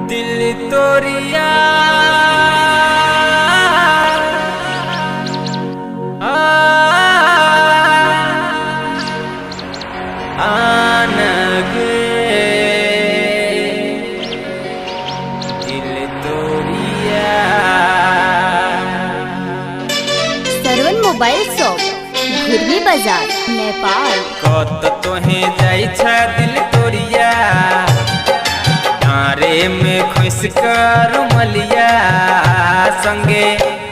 दिल तोरिया आनगे दिल तोरिया। सरवन मोबाइल शॉप, घुर्मी बाजार, नेपाल। कत तोहे जाई छ दिल तोरिया, डारे में खुश कर मलिया संगे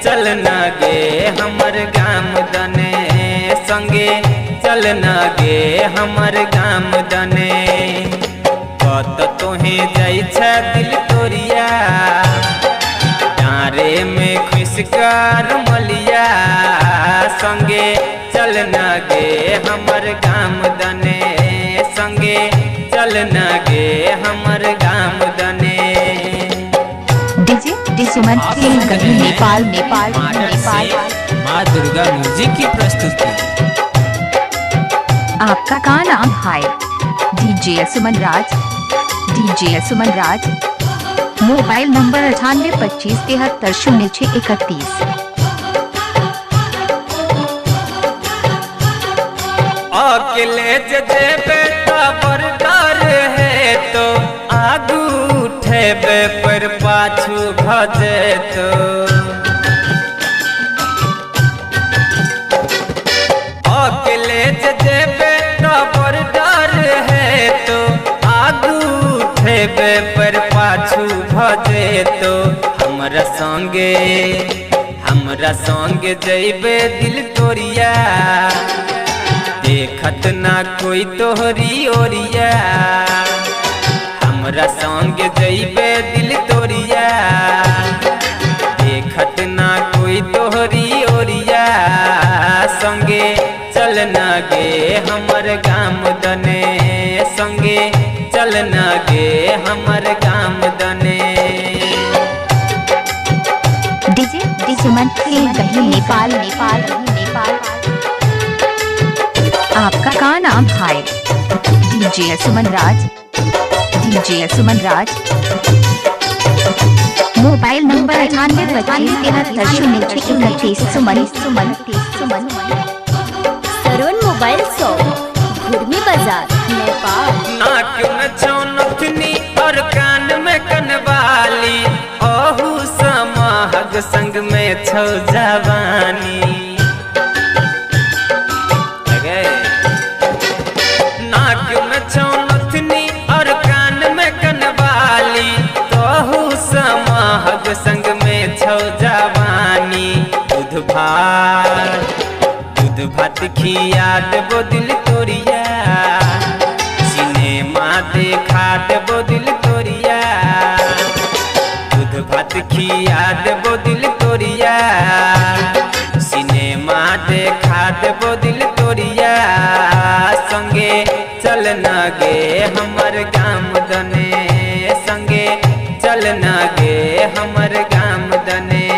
चलना गे हमर गाम दने, संगे चलना गे हमर गाम दने। कत तोहे जाई छ दिल तोरिया, डारे में खुश कर मलिया संगे चलना गे हमर गाम दने, संगे चलना गे हमर गाम दने। डीजे सुमन नेपाल नेपाल नेपाल। माँ दुर्गा म्यूजिक की प्रस्तुति। आपका का नाम है? DJ Suman Raj, DJ Suman Raj. Mobile number 9825730631। अकेले जे बेटा पर डर है तो आगू उठेबे पर पाछू भजे तो। अकेले जे बेटा पर डर है तो आगू उठेबे पर पाछू भजे तो। हमरा संगे जइबे दिल तोरिया, देखत ना कोई तोहरी ओरिया। हमरा संग जइबे दिल तोरिया, देखत ना कोई तोहरी ओरिया। संगे चलना गे हमर गाम दने, संगे चलना गे हमर गाम दने। डीजे सुमन नेपाल नेपाल नेपाल। आपका का नाम है? DJ Suman Raj, DJ Suman Raj. Mobile number 9825730631। Suman Suman Suman. Sarvan mobile shop, घुर्मी बाजार, नेपाल। नाक में छौनथनी और कान में कनवाली, ओहू समाहग संग में छौ जवानी। नाक में छौनथनी और कान में कनवाली, तोहू समाहग संग में छौ जवानी। दूध भात खिया देबो दिल तोरिया, सिनेमा देखा देबो दिल तोरिया। दूध भात खिया देबो दिल तोरिया, सिनेमा देखा देबो दिल तोरिया। संगे चलना गे हमर गाम दने, संगे चलना गे हमर गाम दने।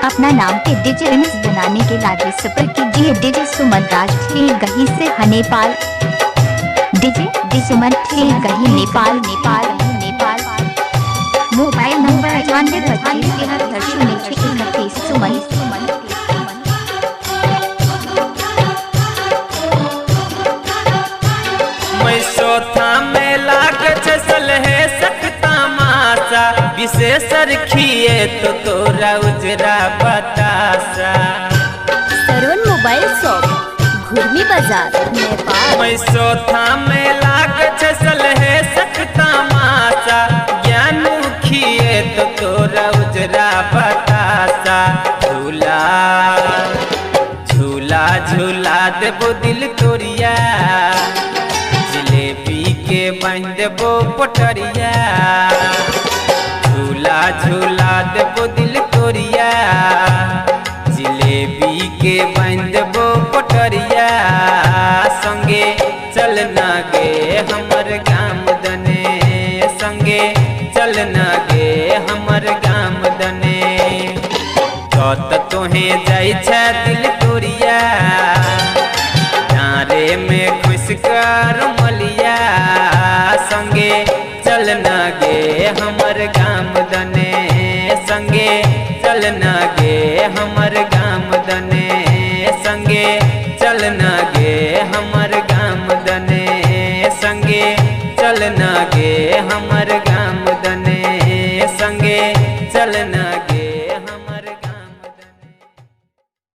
अपना नाम के डीजे रिमिक्स बनाने के लिए संपर्क कीजिए डीजे सुमन राज गही से नेपाल। डीजे सुमन गही नेपाल नेपाल नेपाल। Mobile number 9825730631। सुमन सुमन। मैं सोथा में लागत सलहे सकता मासा, विशेष रखिए तो तोरा उजरा बतासा। सरवन मोबाइल शॉप, घुर्मी बाजार, नेपाल। मैं सोथा में लागत सलहे सकता मासा, ज्ञान खिए तो तोरा उजरा बतासा। झूला झूला झूला देबो दिल तोरिया, जिलेबी के बांध देबो पटरिया। झूला झूला देबो दिल तोरिया, जिलेबी के बांध देबो पटरिया। संगे चलना गे हमर गाम दने, संगे चलना गे हमर गाम दने। कत तोहे जाई छ दिल तोरिया, डारे में खुश कर मलिया संगे चलना गे हमर गाम दने संगे चलना गे हमर